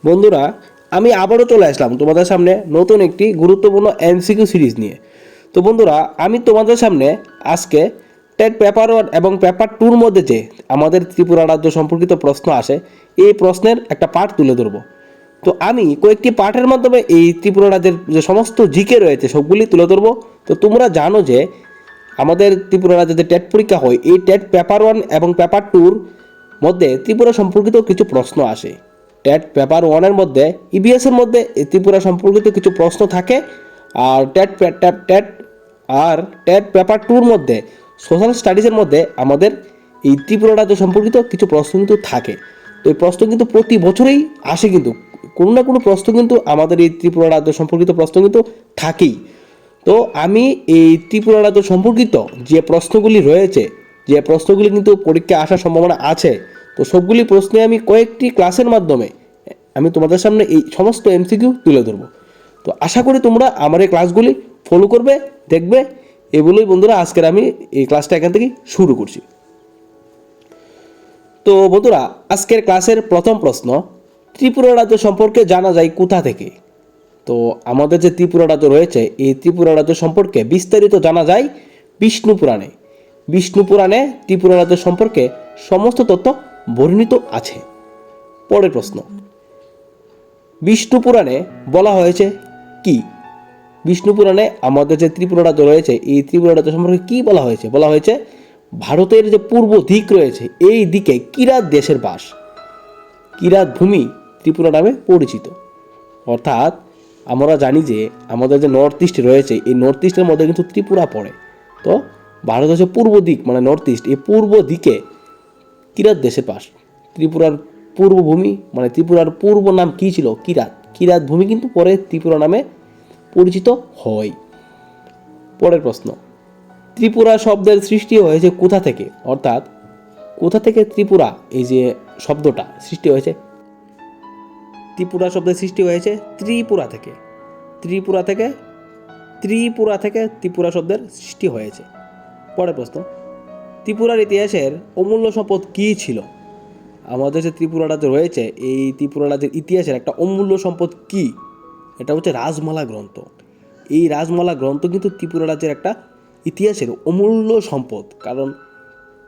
বন্ধুরা, আমি আবারও চলে আসলাম তোমাদের সামনে নতুন একটি গুরুত্বপূর্ণ এমসিকিউ সিরিজ নিয়ে। তো বন্ধুরা, আমি তোমাদের সামনে আজকে টেট পেপার 1 এবং পেপার 2-র মধ্যে যে আমাদের ত্রিপুরা রাজ্য সম্পর্কিত প্রশ্ন আসে, এই প্রশ্নের একটা পার্ট তুলে ধরবো। তো আমি কয়েকটি পার্টের মাধ্যমে এই ত্রিপুরা রাজ্যের যে সমস্ত জিকে রয়েছে সবগুলি তুলে ধরবো। তো তোমরা জানো যে আমাদের ত্রিপুরা রাজ্যে যে টেট পরীক্ষা হয়, এই টেট পেপার 1 এবং পেপার 2-র মধ্যে ত্রিপুরা সম্পর্কিত কিছু প্রশ্ন আসে। টেট পেপার 1-এর মধ্যে ইবিএসের মধ্যে এই ত্রিপুরা সম্পর্কিত কিছু প্রশ্ন থাকে, আর টেট পেপার 2-র মধ্যে সোশ্যাল স্টাডিজের মধ্যে আমাদের এই ত্রিপুরা রাজ্য সম্পর্কিত কিছু প্রশ্ন কিন্তু থাকে। তো এই প্রশ্ন কিন্তু প্রতি বছরেই আসে, কিন্তু কোনো না কোনো প্রশ্ন কিন্তু আমাদের এই ত্রিপুরা রাজ্য সম্পর্কিত প্রশ্ন কিন্তু থাকেই। তো আমি এই ত্রিপুরা রাজ্য সম্পর্কিত যে প্রশ্নগুলি রয়েছে, যে প্রশ্নগুলি কিন্তু পরীক্ষায় আসার সম্ভাবনা আছে, তো সবগুলি প্রশ্নে আমি কয়েকটি ক্লাসের মাধ্যমে আমি তোমাদের সামনে এই সমস্ত এমসিকিউ তুলে ধরবো। তো আশা করি তোমরা আমার এই ক্লাসগুলি ফলো করবে, দেখবে। এগুলোই বন্ধুরা, আজকের আমি এই ক্লাসটা এখান থেকেই শুরু করছি। তো বন্ধুরা, আজকের ক্লাসের প্রথম প্রশ্ন, ত্রিপুরা রাজ্য সম্পর্কে জানা যায় কোথা থেকে? তো আমাদের যে ত্রিপুরা রাজ্য রয়েছে, এই ত্রিপুরা রাজ্য সম্পর্কে বিস্তারিত জানা যায় বিষ্ণু পুরাণে। বিষ্ণু পুরাণে ত্রিপুরা রাজ্য সম্পর্কে সমস্ত তথ্য বর্ণিত আছে। পরের প্রশ্ন, বিষ্ণু পুরাণে বলা হয়েছে কি? বিষ্ণু পুরাণে আমাদের যে ত্রিপুরা রাজ্য রয়েছে, এই ত্রিপুরা রাজ্য সম্পর্কে কি বলা হয়েছে? বলা হয়েছে ভারতের যে পূর্ব দিক রয়েছে, এই দিকে কিরাত দেশের বাস। কিরাত ভূমি ত্রিপুরা নামে পরিচিত। অর্থাৎ আমরা জানি যে আমাদের যে নর্থ ইস্ট রয়েছে, এই নর্থ ইস্টের মধ্যে কিন্তু ত্রিপুরা পড়ে। তো ভারত হচ্ছে পূর্ব দিক, মানে নর্থ ইস্ট, এই পূর্ব দিকে কিরাত দেশের পাশ। ত্রিপুরার পূর্বভূমি, মানে ত্রিপুরার পূর্ব নাম কী ছিল? কিরাত। কিরাত ভূমি কিন্তু পরে ত্রিপুরা নামে পরিচিত হয়। পরের প্রশ্ন, ত্রিপুরা শব্দের সৃষ্টি হয়েছে কোথা থেকে? অর্থাৎ কোথা থেকে ত্রিপুরা এই যে শব্দটা সৃষ্টি হয়েছে? ত্রিপুরা শব্দের সৃষ্টি হয়েছে ত্রিপুরা থেকে। ত্রিপুরা থেকে ত্রিপুরা থেকে ত্রিপুরা শব্দের সৃষ্টি হয়েছে। পরের প্রশ্ন, ত্রিপুরার ইতিহাসের অমূল্য সম্পদ কী ছিল? আমাদের যে ত্রিপুরা রাজ্য রয়েছে, এই ত্রিপুরা রাজ্যের ইতিহাসের একটা অমূল্য সম্পদ কী? এটা হচ্ছে রাজমালা গ্রন্থ। এই রাজমালা গ্রন্থ কিন্তু ত্রিপুরা রাজ্যের একটা ইতিহাসের অমূল্য সম্পদ, কারণ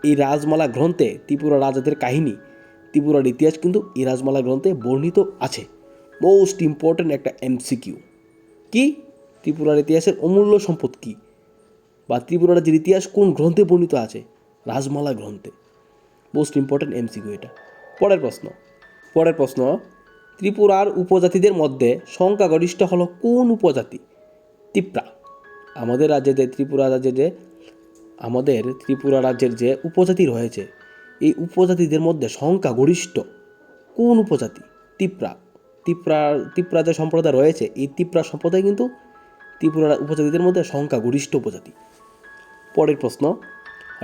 এই রাজমালা গ্রন্থে ত্রিপুরা রাজাদের কাহিনী, ত্রিপুরার ইতিহাস কিন্তু এই রাজমালা গ্রন্থে বর্ণিত আছে। মোস্ট ইম্পর্ট্যান্ট একটা এমসিকিউ। কি? ত্রিপুরার ইতিহাসের অমূল্য সম্পদ কী, বা ত্রিপুরা রাজ্যের ইতিহাস কোন গ্রন্থে বর্ণিত আছে? রাজমালা গ্রন্থে। মোস্ট ইম্পর্ট্যান্ট এমসিকিউ এটা। পরের প্রশ্ন, ত্রিপুরার উপজাতিদের মধ্যে সংখ্যাগরিষ্ঠ হলো কোন উপজাতি? তিপ্রা। আমাদের ত্রিপুরা রাজ্যের যে উপজাতি রয়েছে, এই উপজাতিদের মধ্যে সংখ্যাগরিষ্ঠ কোন উপজাতি? তিপ্রা। তিপ্রা যে সম্প্রদায় রয়েছে, এই তিপ্রা সম্প্রদায় কিন্তু ত্রিপুরা উপজাতিদের মধ্যে সংখ্যাগরিষ্ঠ উপজাতি। পরের প্রশ্ন,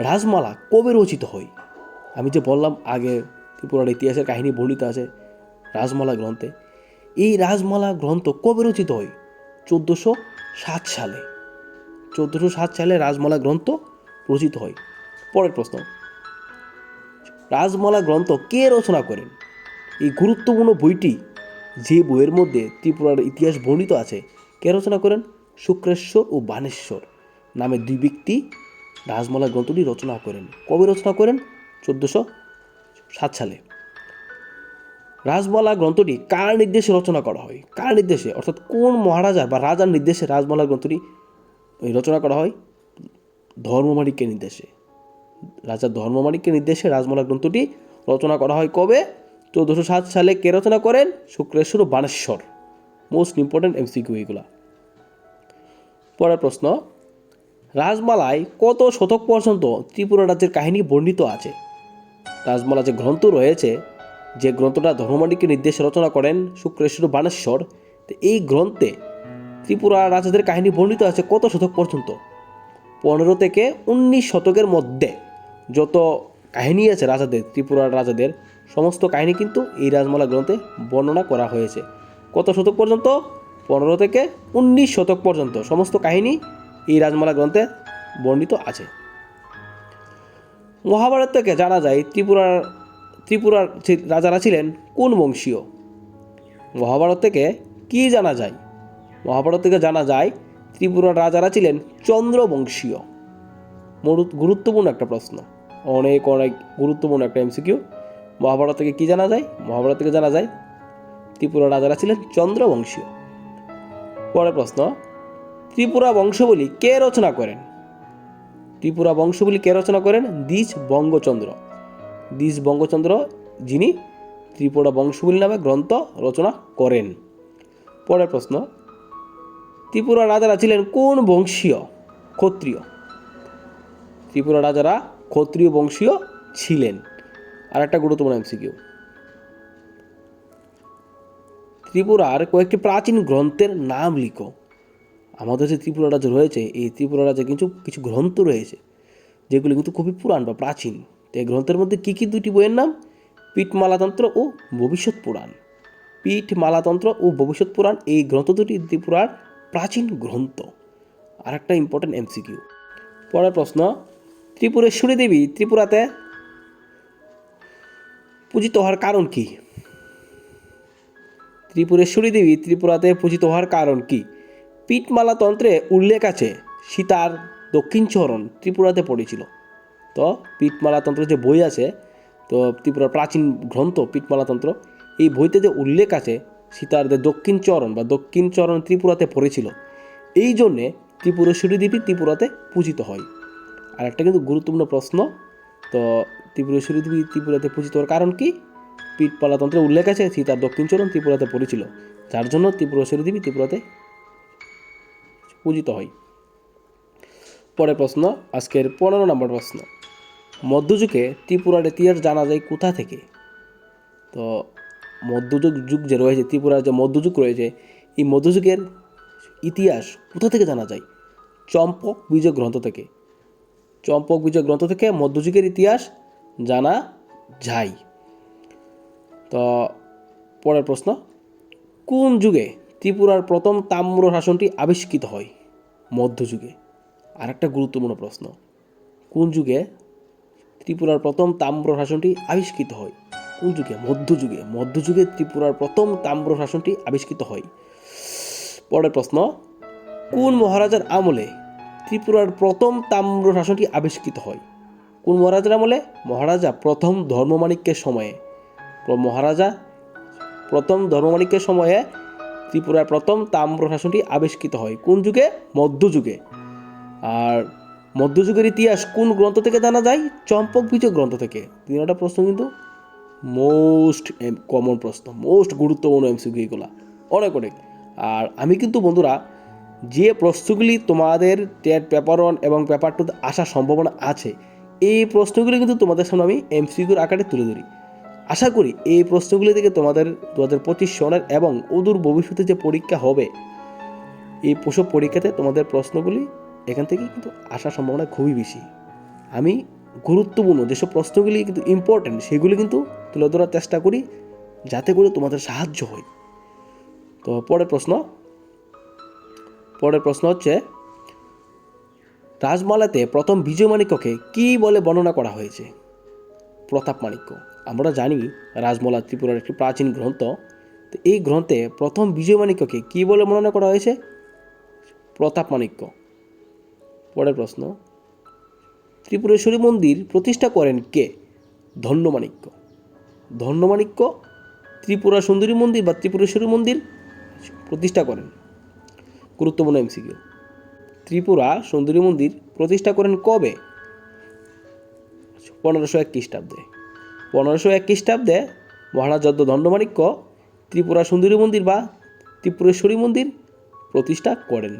রাজমালা কবে রচিত হয়? আমি যে বললাম আগে, ত্রিপুরার ইতিহাসের কাহিনী বর্ণিত আছে রাজমালা গ্রন্থে। এই রাজমালা গ্রন্থ কবে রচিত হয়? 1407 সালে। 1407 সালে রাজমালা গ্রন্থ রচিত হয়। পরের প্রশ্ন, রাজমালা গ্রন্থ কে রচনা করেন? এই গুরুত্বপূর্ণ বইটি, যে বইয়ের মধ্যে ত্রিপুরার ইতিহাস বর্ণিত আছে, কে রচনা করেন? শুক্রেশ্বর ও বাণেশ্বর নামে দুই ব্যক্তি রাজমালা গ্রন্থটি রচনা করেন। কবে রচনা করেন? 1407 সালে। রাজমালা গ্রন্থটি কার নির্দেশে রচনা করা হয়? কার নির্দেশে, অর্থাৎ কোন মহারাজার বা রাজার নির্দেশে রাজমালা গ্রন্থটি রচনা করা হয়? ধর্মমাণিক্যের নির্দেশে। রাজা ধর্মমাণিক্যের নির্দেশে রাজমালা গ্রন্থটি রচনা করা হয়। কবে? 1407 সালে। কে রচনা করেন? শুক্রেশ্বর ও বাণেশ্বর। মোস্ট ইম্পর্ট্যান্ট এমসিকিউ এগুলা। পরের প্রশ্ন, রাজমালায় কত শতক পর্যন্ত ত্রিপুরা রাজ্যের কাহিনী বর্ণিত আছে? রাজমালা যে গ্রন্থ রয়েছে, যে গ্রন্থটা ধর্মমাণিক্যের নির্দেশে রচনা করেন শুক্রেশ্বর ও বাণেশ্বর, তো এই গ্রন্থে ত্রিপুরা রাজাদের কাহিনী বর্ণিত আছে কত শতক পর্যন্ত? 15 থেকে 19 শতকের মধ্যে যত কাহিনী আছে রাজাদের, ত্রিপুরার রাজাদের সমস্ত কাহিনী কিন্তু এই রাজমালা গ্রন্থে বর্ণনা করা হয়েছে। কত শতক পর্যন্ত? 15 থেকে 19 শতক পর্যন্ত সমস্ত কাহিনী এই রাজমালা গ্রন্থে বর্ণিত আছে। মহাভারত থেকে জানা যায় ত্রিপুরার রাজারা ছিলেন কোন বংশীয়? মহাভারত থেকে কি জানা যায়? মহাভারত থেকে জানা যায় ত্রিপুরার রাজারা ছিলেন চন্দ্রবংশীয়। গুরুত্বপূর্ণ একটা প্রশ্ন, অনেক অনেক গুরুত্বপূর্ণ একটা এমসিকিউ। মহাভারত থেকে কি জানা যায়? মহাভারত থেকে জানা যায় ত্রিপুরার রাজারা ছিলেন চন্দ্রবংশীয়। পরের প্রশ্ন, ত্রিপুরা বংশাবলী কে রচনা করেন? ত্রিপুরা বংশাবলী কে রচনা করেন? দ্বিজ বঙ্গচন্দ্র। দ্বিজ বঙ্গচন্দ্র যিনি ত্রিপুরা বংশাবলী নামে গ্রন্থ রচনা করেন। পরের প্রশ্ন, ত্রিপুরা রাজারা ছিলেন কোন বংশীয়? ক্ষত্রিয়। ত্রিপুরা রাজারা ক্ষত্রিয় বংশীয় ছিলেন। আর একটা গুরুত্বপূর্ণ এমসিকিউ, ত্রিপুরার কয়েকটি প্রাচীন গ্রন্থের নাম লিখো। আমাদের যে ত্রিপুরা রাজ্য রয়েছে, এই ত্রিপুরা রাজ্যে কিন্তু কিছু গ্রন্থ রয়েছে যেগুলি কিন্তু খুবই পুরাণ বা প্রাচীন। তো এই গ্রন্থের মধ্যে কী কী দুটি বইয়ের নাম? পীঠমালাতন্ত্র ও ভবিষ্যৎ পুরাণ। পীঠমালাতন্ত্র ও ভবিষ্যৎ পুরাণ এই গ্রন্থ দুটি ত্রিপুরার প্রাচীন গ্রন্থ। আর একটা ইম্পর্টেন্ট এমসিকিউ। পরের প্রশ্ন, ত্রিপুরেশ্বরী দেবী ত্রিপুরাতে পূজিত হওয়ার কারণ কি? ত্রিপুরেশ্বরী দেবী ত্রিপুরাতে পূজিত হওয়ার কারণ কি? পীঠমালাতন্ত্রে উল্লেখ আছে সীতার দক্ষিণ চরণ ত্রিপুরাতে পড়েছিল। তো পীঠমালাতন্ত্র যে বই আছে, তো ত্রিপুরার প্রাচীন গ্রন্থ পীঠমালাতন্ত্র, এই বইতে যে উল্লেখ আছে সীতার যে দক্ষিণ চরণ বা দক্ষিণ চরণ ত্রিপুরাতে পড়েছিল, এই জন্যে ত্রিপুরেশ্বরী দেবী ত্রিপুরাতে পূজিত হয়। আর একটা কিন্তু গুরুত্বপূর্ণ প্রশ্ন, তো ত্রিপুরেশ্বরী দেবী ত্রিপুরাতে পূজিত হওয়ার কারণ কি? পীঠমালাতন্ত্রে উল্লেখ আছে সীতার দক্ষিণ চরণ ত্রিপুরাতে পড়েছিল, যার জন্য ত্রিপুরেশ্বরী দেবী ত্রিপুরাতে পূজিত হয়। পরের প্রশ্ন, আজকের 15 নম্বর প্রশ্ন, মধ্যযুগে ত্রিপুরার ইতিহাস জানা যায় কোথা থেকে? তো মধ্যযুগ যে রয়েছে, ত্রিপুরার যে মধ্যযুগ রয়েছে, এই মধ্যযুগের ইতিহাস কোথা থেকে জানা যায়? চম্পক বিজয় গ্রন্থ থেকে। চম্পক বিজয় গ্রন্থ থেকে মধ্যযুগের ইতিহাস জানা যায়। তো পরের প্রশ্ন, কোন যুগে ত্রিপুরার প্রথম তাম্র শাসনটি আবিষ্কৃত হয়? মধ্যযুগে। আর একটা গুরুত্বপূর্ণ প্রশ্ন, কোন যুগে ত্রিপুরার প্রথম তাম্র শাসনটি আবিষ্কৃত হয়? কোন যুগে? মধ্যযুগে। মধ্যযুগে ত্রিপুরার প্রথম তাম্র শাসনটি আবিষ্কৃত হয়। পরের প্রশ্ন, কোন মহারাজার আমলে ত্রিপুরার প্রথম তাম্র শাসনটি আবিষ্কৃত হয়? কোন মহারাজার আমলে? মহারাজা প্রথম ধর্মমাণিক্যের সময়ে। মহারাজা প্রথম ধর্মমাণিক্যের সময়ে ত্রিপুরার প্রথম তাম্র শাসনটি আবিষ্কৃত হয়। কোন যুগে? মধ্যযুগে। আর মধ্যযুগের ইতিহাস কোন গ্রন্থ থেকে জানা যায়? চম্পক বিজয় গ্রন্থ থেকে। তিনটা প্রশ্ন কিন্তু মোস্ট কমন প্রশ্ন, মোস্ট গুরুত্বপূর্ণ এমসিকিউ এগুলো, অনেক অনেক। আর আমি কিন্তু বন্ধুরা যে প্রশ্নগুলি তোমাদের টেট পেপার 1 এবং পেপার 2 আসার সম্ভাবনা আছে, এই প্রশ্নগুলি কিন্তু তোমাদের সামনে আমি এমসিকিউর আকারে তুলে ধরি। আশা করি এই প্রশ্নগুলি থেকে তোমাদের 2025 সনের এবং অদূর ভবিষ্যতে যে পরীক্ষা হবে, এই সব পরীক্ষাতে তোমাদের প্রশ্নগুলি এখান থেকে কিন্তু আসার সম্ভাবনা খুবই বেশি। আমি গুরুত্বপূর্ণ যেসব প্রশ্নগুলি কিন্তু ইম্পর্টেন্ট, সেগুলি কিন্তু তুলে ধরার চেষ্টা করি যাতে করে তোমাদের সাহায্য হয়। তো পরের প্রশ্ন হচ্ছে, রাজমালাতে প্রথম বিজয়মাণিক্যকে কী বলে বর্ণনা করা হয়েছে? প্রতাপমাণিক্য। আমরা জানি রাজমালা ত্রিপুরার একটি প্রাচীন গ্রন্থ, তো এই গ্রন্থে প্রথম বিজয়মাণিক্যকে কী বলে বর্ণনা করা হয়েছে? প্রতাপমাণিক্য। পরের প্রশ্ন, ত্রিপুরেশ্বরী মন্দির প্রতিষ্ঠা করেন কে? ধন্যমাণিক্য। ধন্যমাণিক্য ত্রিপুরা সুন্দরী মন্দির বা ত্রিপুরেশ্বরী মন্দির প্রতিষ্ঠা করেন। গুরুত্বপূর্ণ এমসিকিউ। ত্রিপুরা সুন্দরী মন্দির প্রতিষ্ঠা করেন কবে? 1501 খ্রিস্টাব্দে। 1501 খ্রিস্টাব্দে মহারাজ যদ্দ ধন্যমাণিক্য ত্রিপুরা সুন্দরী মন্দির বা ত্রিপুরেশ্বরী মন্দির প্রতিষ্ঠা করেন।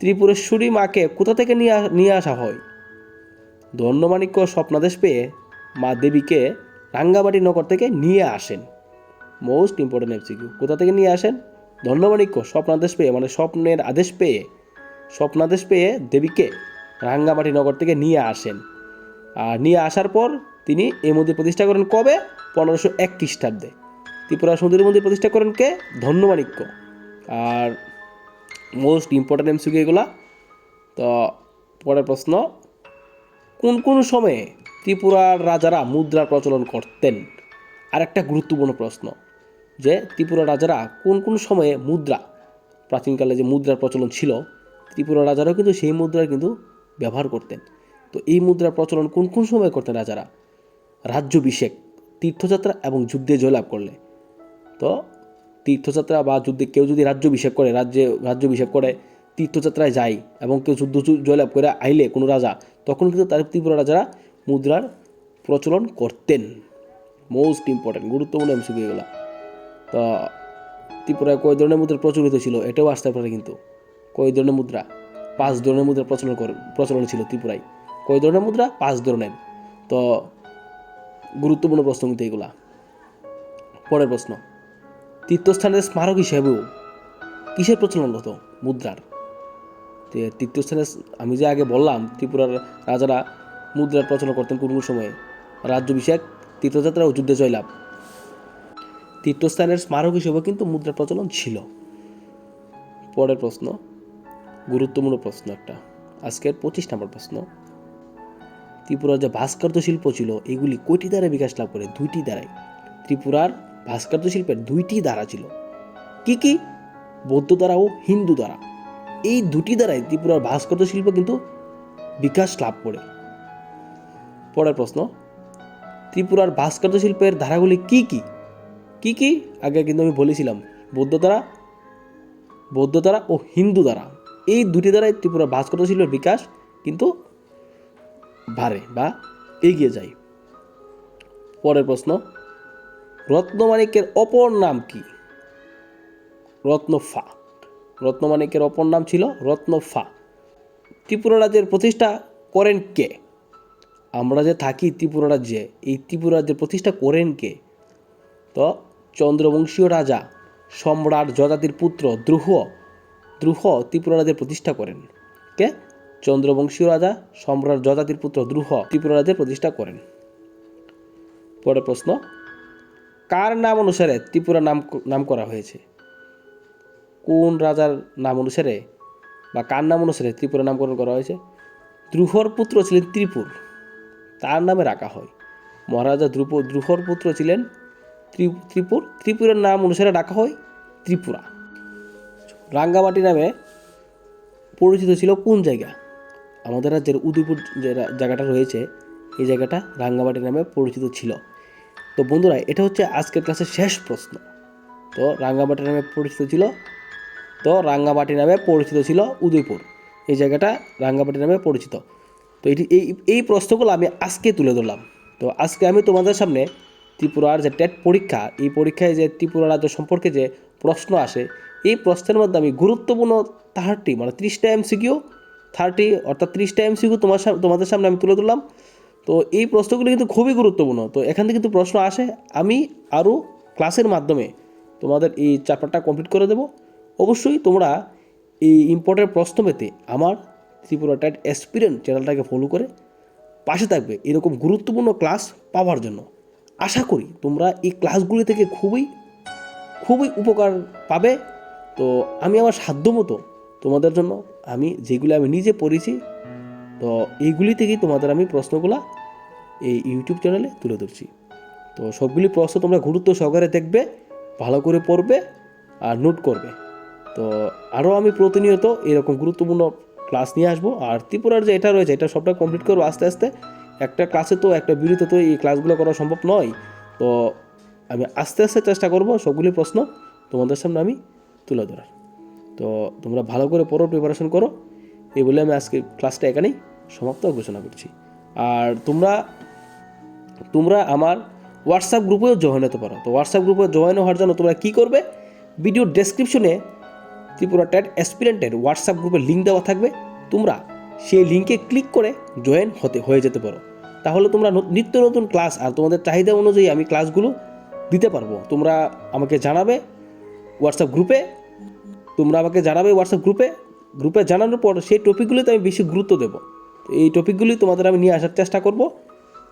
ত্রিপুরেশ্বরী মাকে কোথা থেকে নিয়ে আসা হয়? ধন্যমাণিক্য স্বপ্নাদেশ পেয়ে মা দেবীকে রাঙ্গামাটি নগর থেকে নিয়ে আসেন। Most important MCQ. কোথা থেকে নিয়ে আসেন? ধন্যমাণিক্য স্বপ্নাদেশ পেয়ে, মানে স্বপ্নাদেশ পেয়ে দেবীকে রাঙ্গামাটি নগর থেকে নিয়ে আসেন। আর নিয়ে আসার পর তিনি এই মন্দির প্রতিষ্ঠা করেন কবে? 1501 খ্রিস্টাব্দে। ত্রিপুরা সুন্দরী মন্দির প্রতিষ্ঠা করেন কে? ধন্যমাণিক্য। আর মোস্ট ইম্পর্টেন্ট এমসিকিউ এগুলা। তো পরের প্রশ্ন, কোন কোন সময়ে ত্রিপুরার রাজারা মুদ্রার প্রচলন করতেন? আর একটা গুরুত্বপূর্ণ প্রশ্ন, যে ত্রিপুরা রাজারা কোন কোন সময়ে মুদ্রা, প্রাচীনকালে যে মুদ্রার প্রচলন ছিল, ত্রিপুরা রাজারাও কিন্তু সেই মুদ্রার কিন্তু ব্যবহার করতেন। তো এই মুদ্রার প্রচলন কোন কোন সময় করতেন রাজারা? রাজ্যাভিষেক, তীর্থযাত্রা এবং যুদ্ধে জয়লাভ করলে। তো তীর্থযাত্রা বা যুদ্ধে কেউ যদি রাজ্যাভিষেক করে, রাজ্যাভিষেক করে তীর্থযাত্রায় যায় এবং কেউ যুদ্ধ জয়লাভ করে আইলে কোনো রাজা, তখন কিন্তু তার ত্রিপুরা রাজারা মুদ্রার প্রচলন করতেন। মোস্ট ইম্পর্টেন্ট, গুরুত্বপূর্ণ এমসিকিউ এগুলো। তো ত্রিপুরায় কয় ধরনের মুদ্রা প্রচলিত ছিল এটাও আসতে পারে কিন্তু। কয় ধরনের মুদ্রা? 5 ধরনের মুদ্রা প্রচলন ছিল ত্রিপুরায়। কয় ধরনের মুদ্রা? 5 ধরনের। তো গুরুত্বপূর্ণ প্রশ্ন কিন্তু এগুলা। পরের প্রশ্ন, তীর্থস্থানের স্মারক হিসেবেও কিসের প্রচলন হতো? মুদ্রার। তীর্থস্থানের, আমি যে আগে বললাম ত্রিপুরার রাজারা মুদ্রার প্রচলন করতেন কোন কোন সময়ে? রাজ্যাভিষেক, তীর্থযাত্রা ও যুদ্ধে জয়লাভ। তীর্থস্থানের স্মারক হিসেবেও কিন্তু মুদ্রার প্রচলন ছিল। পরের প্রশ্ন, গুরুত্বপূর্ণ প্রশ্ন একটা, আজকের 25 নম্বর প্রশ্ন, ত্রিপুরার যে ভাস্কর্য শিল্প ছিল এগুলি কয়টি দ্বারা বিকাশ লাভ করে? 2টি দ্বারাই। ত্রিপুরার ভাস্কর্য শিল্পের 2টি ধারা ছিল। কি কি? বৌদ্ধ দ্বারা ও হিন্দু দ্বারা। এই 2টি দ্বারাই ত্রিপুরার ভাস্কর্য শিল্প কিন্তু বিকাশ লাভ করে। পরের প্রশ্ন, ত্রিপুরার ভাস্কর্য শিল্পের ধারাগুলি কি কি? কি কি? আগে কিন্তু আমি বলেছিলাম, বৌদ্ধ দ্বারা ও হিন্দু দ্বারা। এই 2টি দ্বারাই ত্রিপুরার ভাস্কর্য শিল্পের বিকাশ কিন্তু বাড়ে বা এগিয়ে যায়। পরের প্রশ্ন, রত্নমাণিক্যের অপর নাম কি? রত্নফা। রত্নমাণিক্যের অপর নাম ছিল রত্নফা। ত্রিপুরা রাজ্যের প্রতিষ্ঠা করেন কে? আমরা যে থাকি ত্রিপুরা রাজ্যে, এই ত্রিপুরা রাজ্যের প্রতিষ্ঠা করেন কে? তো চন্দ্রবংশীয় রাজা সম্রাট যযাতির পুত্র দ্রুহ ত্রিপুরা রাজ্যের প্রতিষ্ঠা করেন। কে? চন্দ্রবংশীয় রাজা সম্রাট যযাতির পুত্র দ্রুহ ত্রিপুরা রাজ্যের প্রতিষ্ঠা করেন। পরের প্রশ্ন, কার নাম অনুসারে ত্রিপুরা নাম করা হয়েছে? কোন রাজার নাম অনুসারে বা কার নাম অনুসারে ত্রিপুরা নামকরণ করা হয়েছে? দ্রুহর পুত্র ছিলেন ত্রিপুর, তার নামে রাখা হয়। মহারাজা দ্রুহর পুত্র ছিলেন ত্রিপুর, ত্রিপুরের নাম অনুসারে রাখা হয় ত্রিপুরা। রাঙ্গামাটি নামে পরিচিত ছিল কোন জায়গা? আমাদের রাজ্যের উদয়পুর যে জায়গাটা রয়েছে, এই জায়গাটা রাঙ্গামাটি নামে পরিচিত ছিল। তো বন্ধুরা, এটা হচ্ছে আজকের ক্লাসের শেষ প্রশ্ন। তো রাঙ্গামাটি নামে পরিচিত ছিল উদয়পুর, এই জায়গাটা রাঙ্গামাটি নামে পরিচিত। তো এই প্রশ্নগুলো আমি আজকে তুলে ধরলাম। তো আজকে আমি তোমাদের সামনে ত্রিপুরার যে টেট পরীক্ষা, এই পরীক্ষায় যে ত্রিপুরা রাজ্য সম্পর্কে যে প্রশ্ন আসে, এই প্রশ্নের মধ্যে আমি গুরুত্বপূর্ণ 30টা এমসিকিউ, 30টা এমসিকিউ তোমাদের সামনে আমি তুলে ধরলাম। তো এই প্রশ্নগুলো কিন্তু খুবই গুরুত্বপূর্ণ। তো এখান থেকে কিন্তু প্রশ্ন আসে, আমি আরও ক্লাসের মাধ্যমে তোমাদের এই চ্যাপ্টারটা কমপ্লিট করে দেবো। অবশ্যই তোমরা এই ইম্পর্টেন্ট প্রশ্ন পেতে আমার ত্রিপুরা টেট অ্যাসপিরেন্ট চ্যানেলটাকে ফলো করে পাশে থাকবে এরকম গুরুত্বপূর্ণ ক্লাস পাওয়ার জন্য। আশা করি তোমরা এই ক্লাসগুলি থেকে খুবই উপকার পাবে। তো আমি আমার সাধ্যমতো তোমাদের জন্য যেগুলো আমি নিজে পড়েছি, তো এইগুলি থেকেই তোমাদের আমি প্রশ্নগুলো এই ইউটিউব চ্যানেলে তুলে ধরছি। তো সবগুলি প্রশ্ন তোমরা গুরুত্ব সহকারে দেখবে, ভালো করে পড়বে আর নোট করবে। তো আরও আমি প্রতিনিয়ত এরকম গুরুত্বপূর্ণ ক্লাস নিয়ে আসবো। আর ত্রিপুরার যে এটা রয়েছে, এটা সবটা কমপ্লিট করবো আস্তে আস্তে। একটা ক্লাসে তো একটা ভিডিওতে তো এই ক্লাসগুলো করা সম্ভব নয়। তো আমি আস্তে আস্তে চেষ্টা করব সবগুলি প্রশ্ন তোমাদের সামনে আমি তুলে ধরার। তো তোমরা ভালো করে পড়ো, প্রিপারেশন করো। এই বলে আমি আজকে ক্লাসটা এখানেই সমাপ্ত ঘোষণা করছি। আর তোমরা আমার হোয়াটসঅ্যাপ গ্রুপেও জয়েন হতে পারো। তো হোয়াটসঅ্যাপ গ্রুপে জয়েন হওয়ার জন্য তোমরা কী করবে? ভিডিও ডেসক্রিপশনে ত্রিপুরা টেট অ্যাসপিরেন্টের হোয়াটসঅ্যাপ গ্রুপের লিঙ্ক দেওয়া থাকবে। তোমরা সেই লিঙ্কে ক্লিক করে জয়েন হয়ে যেতে পারো। তাহলে তোমরা নিত্য নতুন ক্লাস আর তোমাদের চাহিদা অনুযায়ী আমি ক্লাসগুলো দিতে পারবো। তোমরা আমাকে জানাবে হোয়াটসঅ্যাপ গ্রুপে জানানোর পর সেই টপিকগুলিতে আমি বেশি গুরুত্ব দেবো। তো এই টপিকগুলি তোমাদের আমি নিয়ে আসার চেষ্টা করব।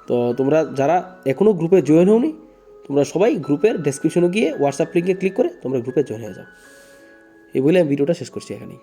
তো তোমরা যারা এখনও গ্রুপে জয়েন হওনি, তোমরা সবাই গ্রুপের ডেসক্রিপশনে গিয়ে হোয়াটসঅ্যাপ লিঙ্কে ক্লিক করে তোমরা গ্রুপে জয়েন হয়ে যাও। এই বলে আমি ভিডিওটা শেষ করছি এখানেই।